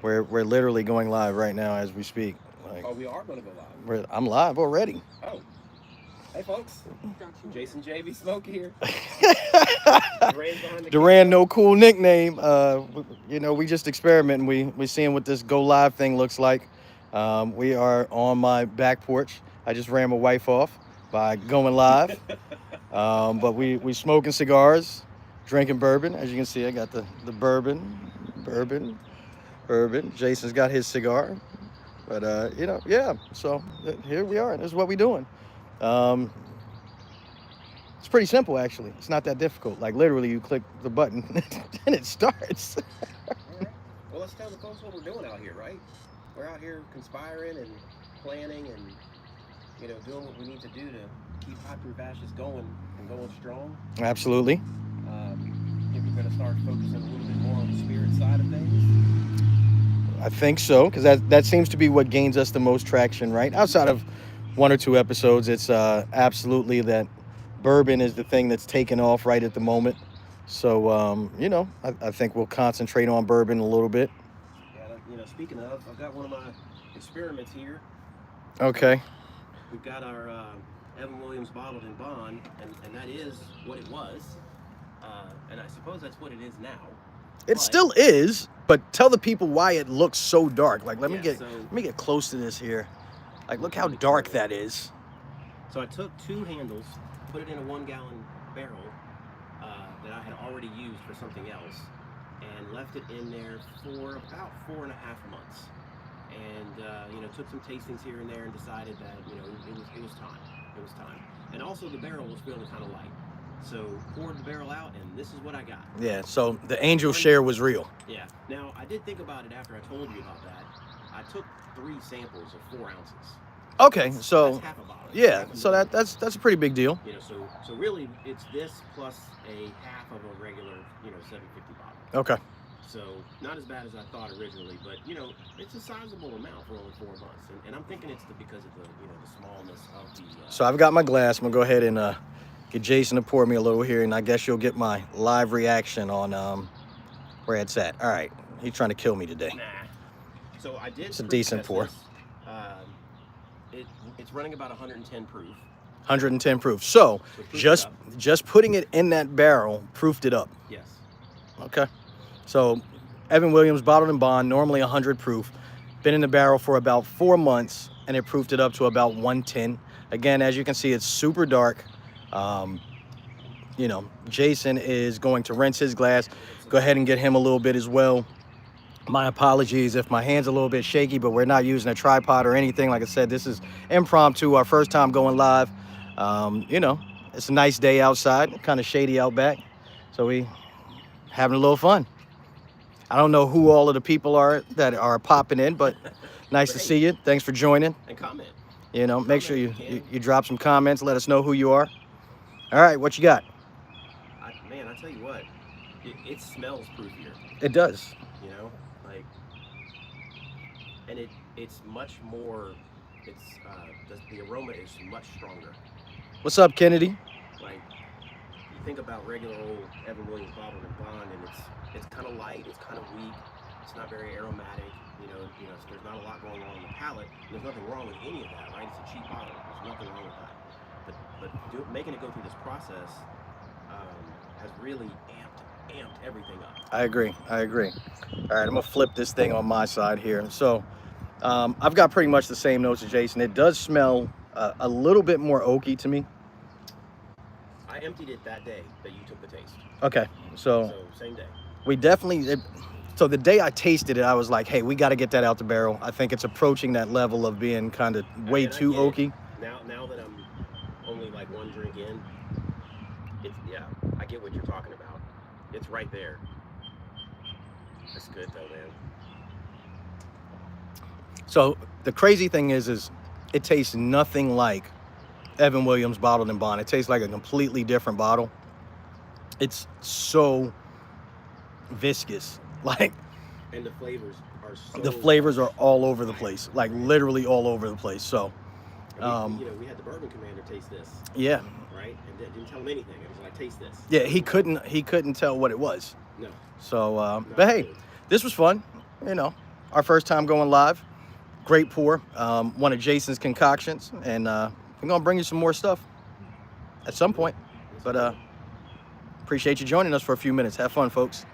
We're literally going live right now as we speak. Like Oh, we are going to go live. I'm live already. Oh, hey, folks. Jason JB Smoke here. Duran's behind the Duran, camera. no cool nickname. We just experimenting. We seeing what this go live thing looks like. We are on my back porch. I just ran my wife off by going live. But we smoking cigars, drinking bourbon. As you can see, I got the bourbon. Jason's got his cigar. But yeah. So here we are. This is what we doing. Um, it's pretty simple actually. It's not that difficult. Like literally, you click the button and it starts. All right. Well, let's tell the folks what we're doing out here, right? We're out here conspiring and planning and, doing what we need to do to keep High Proof Ashes going and going strong. Absolutely. I think we're going to start focusing a little bit more on the spirit side of things. I think so because that seems to be what gains us the most traction, right? Outside of one or two episodes, it's absolutely that bourbon is the thing that's taken off right at the moment. So I think we'll concentrate on bourbon a little bit. Yeah, speaking of, I've got one of my experiments here. So Okay. we've got our Evan Williams bottled in bond, and that is what it was. And I suppose that's what it is now. It But still is, but tell the people why it looks so dark. Like let me yeah, get so let me get close to this here. Like look how really dark cool. that is. So I took two handles, put it in a 1-gallon barrel that I had already used for something else, and left it in there for about 4.5 months. And took some tastings here and there, and decided that it was time. It was time. And also the barrel was feeling kind of light, so poured the barrel out, and this is what I got. Yeah, so the angel share was real. Yeah. Now I did think about it after I told you about that. I took 3 samples of 4 ounces. Okay, That's so half a bottle. yeah, Half a so milliliter. that's a pretty big deal. So really it's this plus a half of a regular 750 bottle. Okay. So not as bad as I thought originally, but it's a sizable amount for only 4 months, and I'm thinking it's because of the smallness of the. So I've got my glass. I'm gonna go ahead and get Jason to pour me a little here, and I guess you'll get my live reaction on where it's at. All right, he's trying to kill me today. Nah. So I did. It's a proof decent test pour. this. It's running about 110 proof. 110 proof. So So proof it just up. just putting it in that barrel proofed it up. Yes. Okay. So Evan Williams bottled and bond, normally 100 proof. Been in the barrel for about 4 months, and it proofed it up to about 110. Again, as you can see, it's super dark. Um, Jason is going to rinse his glass. Go ahead and get him a little bit as well. My apologies if my hand's a little bit shaky, but we're not using a tripod or anything. Like I said, this is impromptu, our first time going live. It's a nice day outside, kind of shady out back. So we having a little fun. I don't know who all of the people are that are popping in, but nice But to hey, see you. Thanks for joining. and comment. Make sure Comment you, if you you, can. you drop some comments. Let us know who you are. All right, what you got? I tell you what, it smells proof here. It does. Like, and it's much more. It's the aroma is much stronger. What's up, Kennedy? Like, you think about regular old Evan Williams bottled and bond, and it's kind of light, it's kind of weak, it's not very aromatic. So there's not a lot going on in the palate. There's nothing wrong with any of that, right? It's a cheap bottle. There's nothing wrong with that. Making it go through this process has really amped everything up. I agree. All right, I'm gonna flip this thing on my side here. So I've got pretty much the same notes as Jason. It does smell a little bit more oaky to me. I emptied it that day that you took the taste. Okay, so So same day. we definitely. So the day I tasted it, I was like, "Hey, we got to get that out the barrel." I think it's approaching that level of being kind of way And I too get it. oaky. Now that I'm only like one drink in, I get what you're talking about. It's right there. That's good though, man. So the crazy thing is it tastes nothing like Evan Williams bottled and bond. It tastes like a completely different bottle. It's so viscous. Like And the flavors are so. the flavors are all over the place, like literally all over the place. So And we had the bourbon commander taste this, yeah, right? And didn't tell him anything. It was like, taste this. yeah, he couldn't tell what it was. No, So not but hey, good. this was fun. our first time going live. Great pour, one of Jason's concoctions, and we're gonna bring you some more stuff at some point. But appreciate you joining us for a few minutes. Have fun, folks.